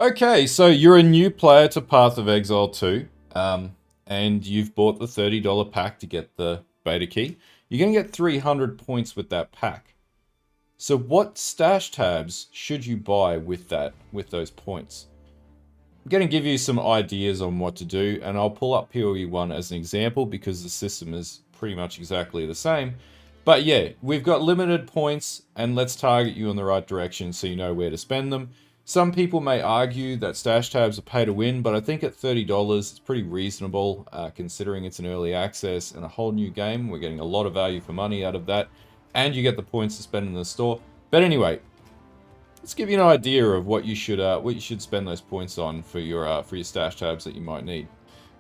Okay, so you're a new player to Path of Exile 2, and you've bought the $30 pack to get the beta key. You're going to get 300 points with that pack. So what stash tabs should you buy with those points? I'm going to give you some ideas on what to do, and I'll pull up PoE1 as an example because the system is pretty much exactly the same. But yeah, we've got limited points, and let's target you in the right direction so you know where to spend them. Some people may argue that stash tabs are pay to win, but I think at $30 it's pretty reasonable considering it's an early access and a whole new game. We're getting a lot of value for money out of that, and you get the points to spend in the store. But anyway, let's give you an idea of what you should spend those points on for your stash tabs that you might need.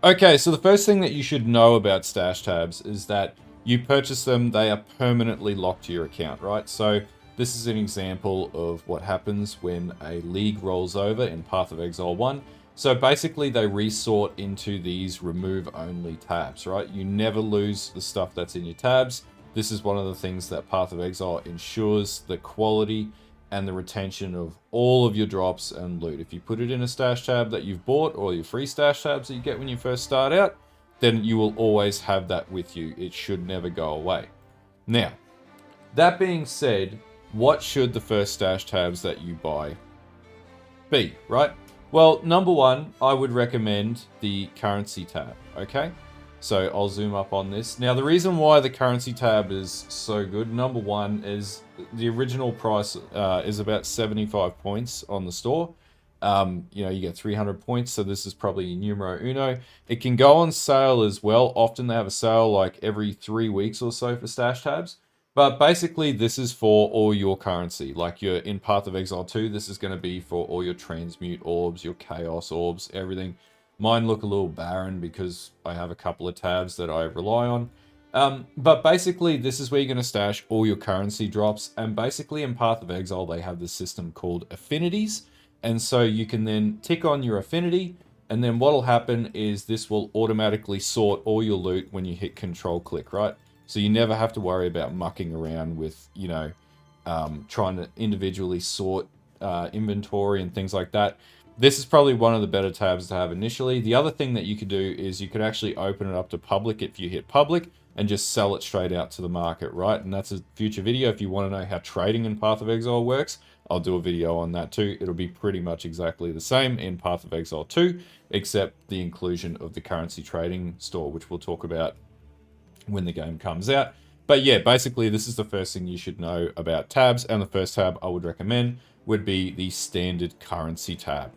Okay, so the first thing that you should know about stash tabs is that you purchase them, they are permanently locked to your account, right? So this is an example of what happens when a league rolls over in Path of Exile 1. So basically they resort into these remove only tabs, right? You never lose the stuff that's in your tabs. This is one of the things that Path of Exile ensures the quality and the retention of all of your drops and loot. If you put it in a stash tab that you've bought or your free stash tabs that you get when you first start out, then you will always have that with you. It should never go away. Now, that being said, what should the first stash tabs that you buy be, right? Well, number one, I would recommend the currency tab, okay? So I'll zoom up on this. Now, the reason why the currency tab is so good, number one, is the original price is about 75 points on the store. You get 300 points, so this is probably numero uno. It can go on sale as well. Often they have a sale like every 3 weeks or so for stash tabs. But basically, this is for all your currency. Like you're in Path of Exile 2, this is going to be for all your transmute orbs, your chaos orbs, everything. Mine look a little barren because I have a couple of tabs that I rely on. But basically, this is where you're going to stash all your currency drops. And basically, in Path of Exile, they have this system called affinities. And so you can then tick on your affinity. And then what'll happen is this will automatically sort all your loot when you hit control click, right? So you never have to worry about mucking around with, trying to individually sort inventory and things like that. This is probably one of the better tabs to have initially. The other thing that you could do is you could actually open it up to public if you hit public and just sell it straight out to the market, right? And that's a future video. If you want to know how trading in Path of Exile works, I'll do a video on that too. It'll be pretty much exactly the same in Path of Exile 2, except the inclusion of the currency trading store, which we'll talk about when the game comes out. But yeah, basically this is the first thing you should know about tabs, and the first tab I would recommend would be the standard currency tab.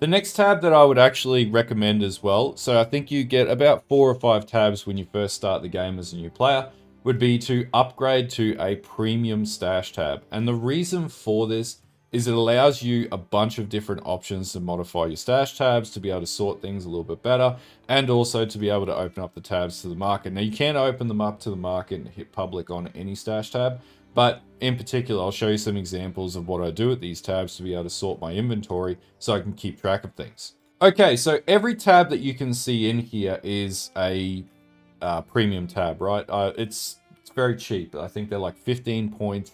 The next tab that I would actually recommend as well, so I think you get about 4 or 5 tabs when you first start the game as a new player, would be to upgrade to a premium stash tab. And the reason for this is it allows you a bunch of different options to modify your stash tabs, to be able to sort things a little bit better, and also to be able to open up the tabs to the market. Now you can open them up to the market and hit public on any stash tab, but in particular, I'll show you some examples of what I do with these tabs to be able to sort my inventory so I can keep track of things. Okay, so every tab that you can see in here is a premium tab, right? It's very cheap. I think they're like 15 points,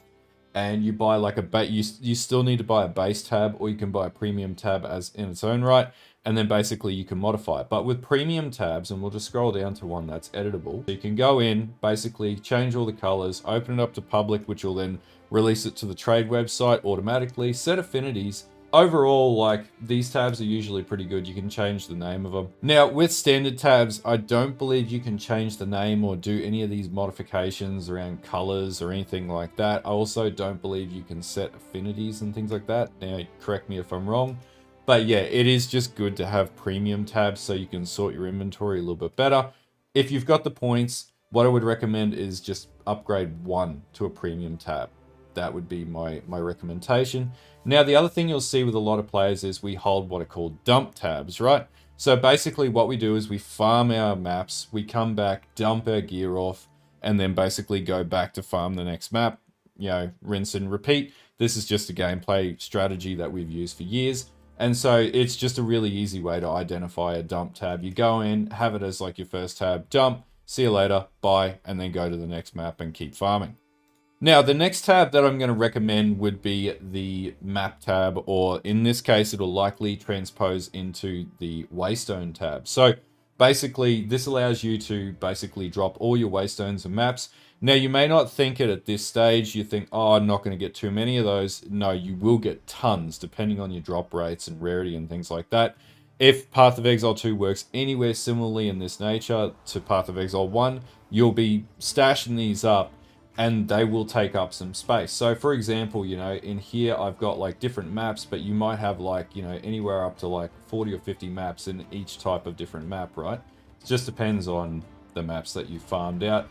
and you buy like you still need to buy a base tab, or you can buy a premium tab as in its own right, and then basically you can modify it. But with premium tabs, and we'll just scroll down to one that's editable, you can go in, basically change all the colors, open it up to public, which will then release it to the trade website automatically, set affinities. Overall, like, these tabs are usually pretty good. You can change the name of them. Now, with standard tabs, I don't believe you can change the name or do any of these modifications around colors or anything like that. I also don't believe you can set affinities and things like that. Now, correct me if I'm wrong. But yeah, it is just good to have premium tabs so you can sort your inventory a little bit better. If you've got the points, what I would recommend is just upgrade one to a premium tab. That would be my recommendation. Now, the other thing you'll see with a lot of players is we hold what are called dump tabs, right? So basically what we do is we farm our maps, we come back, dump our gear off, and then basically go back to farm the next map, rinse and repeat. This is just a gameplay strategy that we've used for years. And so it's just a really easy way to identify a dump tab. You go in, have it as like your first tab, dump, see you later, bye, and then go to the next map and keep farming. Now, the next tab that I'm going to recommend would be the map tab, or in this case, it'll likely transpose into the Waystone tab. So basically, this allows you to basically drop all your Waystones and maps. Now, you may not think it at this stage. You think, oh, I'm not going to get too many of those. No, you will get tons, depending on your drop rates and rarity and things like that. If Path of Exile 2 works anywhere similarly in this nature to Path of Exile 1, you'll be stashing these up and they will take up some space. So for example, you know, in here I've got like different maps, but you might have like, you know, anywhere up to like 40 or 50 maps in each type of different map, right? It just depends on the maps that you farmed out.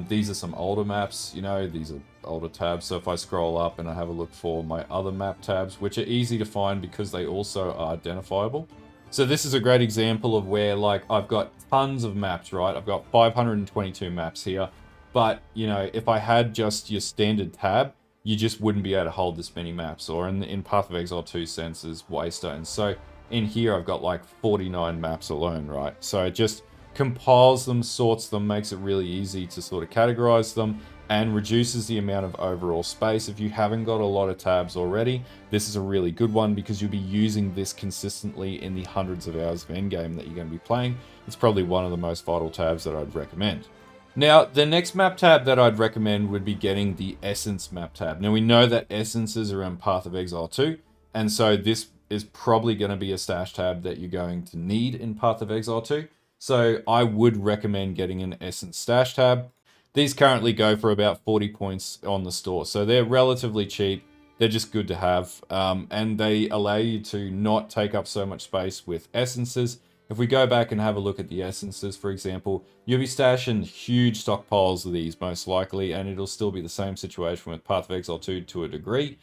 These are some older maps, you know, these are older tabs. So if I scroll up and I have a look for my other map tabs, which are easy to find because they also are identifiable. So this is a great example of where like I've got tons of maps, right? I've got 522 maps here. But, you know, if I had just your standard tab, you just wouldn't be able to hold this many maps. Or in Path of Exile 2 senses, Waystone. So in here, I've got like 49 maps alone, right? So it just compiles them, sorts them, makes it really easy to sort of categorize them, and reduces the amount of overall space. If you haven't got a lot of tabs already, this is a really good one because you'll be using this consistently in the hundreds of hours of endgame that you're going to be playing. It's probably one of the most vital tabs that I'd recommend. Now, the next map tab that I'd recommend would be getting the Essence map tab. Now, we know that Essences are in Path of Exile 2, and so this is probably going to be a stash tab that you're going to need in Path of Exile 2. So I would recommend getting an Essence stash tab. These currently go for about 40 points on the store, so they're relatively cheap. They're just good to have, and they allow you to not take up so much space with essences. If we go back and have a look at the essences, for example, you'll be stashing huge stockpiles of these most likely, and it'll still be the same situation with Path of Exile 2 to a degree.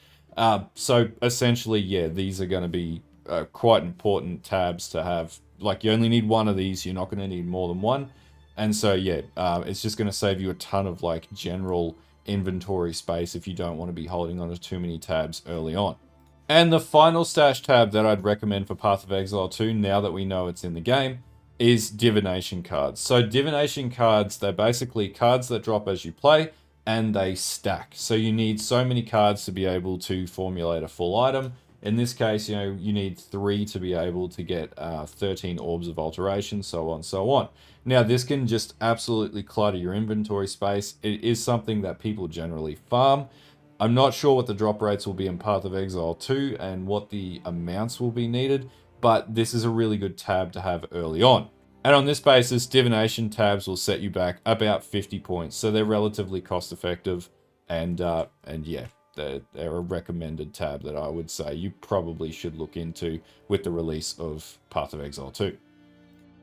So essentially, yeah, these are going to be quite important tabs to have. Like, you only need one of these, you're not going to need more than one. And so, yeah, it's just going to save you a ton of, like, general inventory space if you don't want to be holding on to too many tabs early on. And the final stash tab that I'd recommend for Path of Exile 2, now that we know it's in the game, is Divination cards. So Divination cards, they're basically cards that drop as you play, and they stack. So you need so many cards to be able to formulate a full item. In this case, you know, you need 3 to be able to get 13 Orbs of Alteration, so on, so on. Now, this can just absolutely clutter your inventory space. It is something that people generally farm. I'm not sure what the drop rates will be in Path of Exile 2 and what the amounts will be needed, but this is a really good tab to have early on. And on this basis, Divination tabs will set you back about 50 points, so they're relatively cost effective, and yeah, they're a recommended tab that I would say you probably should look into with the release of Path of Exile 2.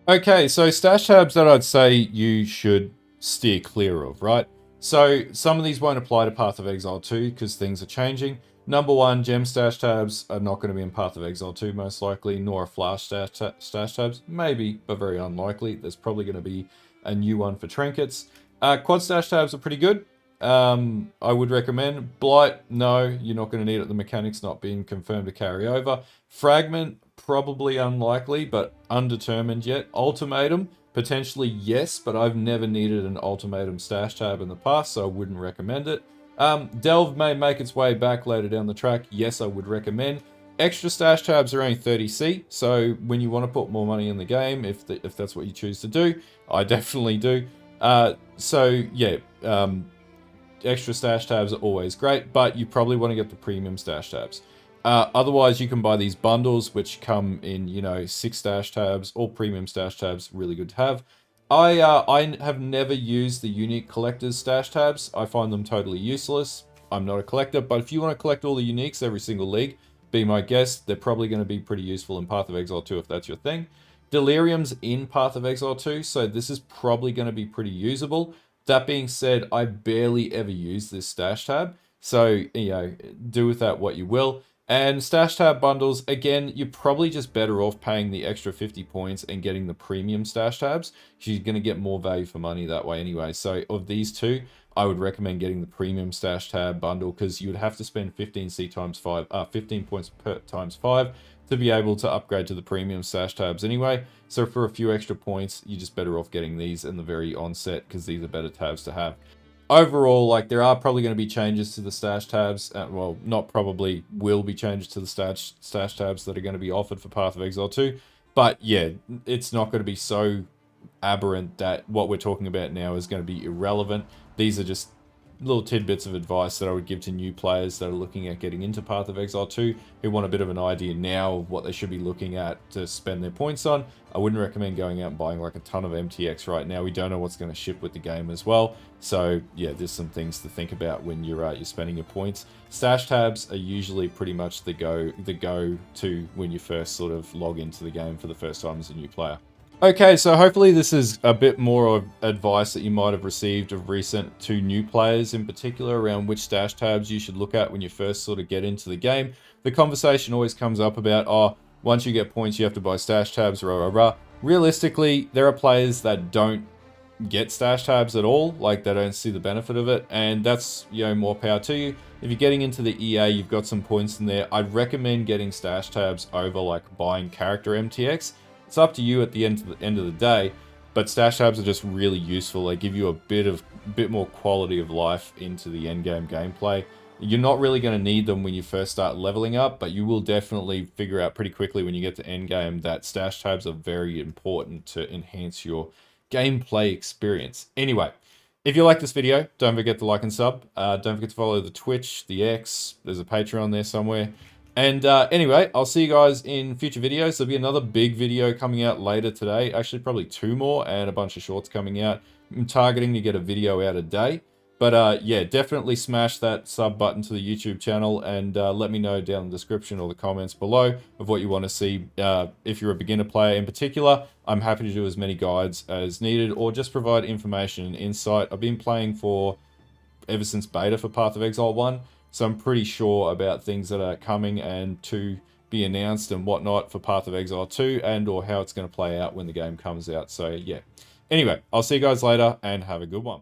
Okay, so stash tabs that I'd say you should steer clear of, right? So some of these won't apply to Path of Exile 2 because things are changing. Number one, gem stash tabs are not going to be in Path of Exile 2 most likely, nor are flash stash tabs. Maybe, but very unlikely. There's probably going to be a new one for trinkets. Quad stash tabs are pretty good. I would recommend. Blight, no, you're not going to need it. The mechanic's not being confirmed to carry over. Fragment, probably unlikely, but undetermined yet. Ultimatum, potentially yes, but I've never needed an ultimatum stash tab in the past, so I wouldn't recommend it. Delve may make its way back later down the track. Yes, I would recommend. Extra stash tabs are only 30C, so when you want to put more money in the game, if that's what you choose to do, I definitely do. So yeah, extra stash tabs are always great, but you probably want to get the premium stash tabs. Otherwise, you can buy these bundles, which come in, you know, 6 stash tabs or premium stash tabs. Really good to have. I have never used the unique collector's stash tabs. I find them totally useless. I'm not a collector, but if you want to collect all the uniques every single league, be my guest. They're probably going to be pretty useful in Path of Exile 2 if that's your thing. Delirium's in Path of Exile 2, so this is probably going to be pretty usable. That being said, I barely ever use this stash tab, so, you know, do with that what you will. And stash tab bundles, again, you're probably just better off paying the extra 50 points and getting the premium stash tabs. You're going to get more value for money that way anyway. So of these two, I would recommend getting the premium stash tab bundle because you would have to spend 15C times 5, 15 points per times 5 to be able to upgrade to the premium stash tabs anyway. So for a few extra points, you're just better off getting these in the very onset because these are better tabs to have. overall, like, there are probably going to be changes to the stash tabs. Well, not probably, will be changes to the stash tabs that are going to be offered for Path of Exile 2. But yeah, it's not going to be so aberrant that what we're talking about now is going to be irrelevant. These are just little tidbits of advice that I would give to new players that are looking at getting into Path of Exile 2, who want a bit of an idea now of what they should be looking at to spend their points on. I wouldn't recommend going out and buying like a ton of MTX right now. We don't know what's going to ship with the game as well. So yeah, there's some things to think about when you're spending your points. Stash tabs are usually pretty much the go-to when you first sort of log into the game for the first time as a new player. Okay, so hopefully this is a bit more of advice that you might have received of recent to new players in particular around which stash tabs you should look at when you first sort of get into the game. The conversation always comes up about, oh, once you get points you have to buy stash tabs, rah rah rah. Realistically, there are players that don't get stash tabs at all, like they don't see the benefit of it, and that's, you know, more power to you. If you're getting into the EA, you've got some points in there, I'd recommend getting stash tabs over like buying character MTX. It's up to you at the end of the day, but stash tabs are just really useful. They give you a bit more quality of life into the end game gameplay. You're not really going to need them when you first start leveling up, but you will definitely figure out pretty quickly when you get to end game that stash tabs are very important to enhance your gameplay experience. Anyway, if you like this video, don't forget to like and sub. Don't forget to follow the Twitch, the X. There's a Patreon there somewhere. And anyway, I'll see you guys in future videos. There'll be another big video coming out later today. Actually, probably 2 more and a bunch of shorts coming out. I'm targeting to get a video out a day. But yeah, definitely smash that sub button to the YouTube channel and let me know down in the description or the comments below of what you want to see. If you're a beginner player in particular, I'm happy to do as many guides as needed or just provide information and insight. I've been playing ever since beta for Path of Exile 1. So I'm pretty sure about things that are coming and to be announced and whatnot for Path of Exile 2 and or how it's going to play out when the game comes out. So yeah. Anyway, I'll see you guys later and have a good one.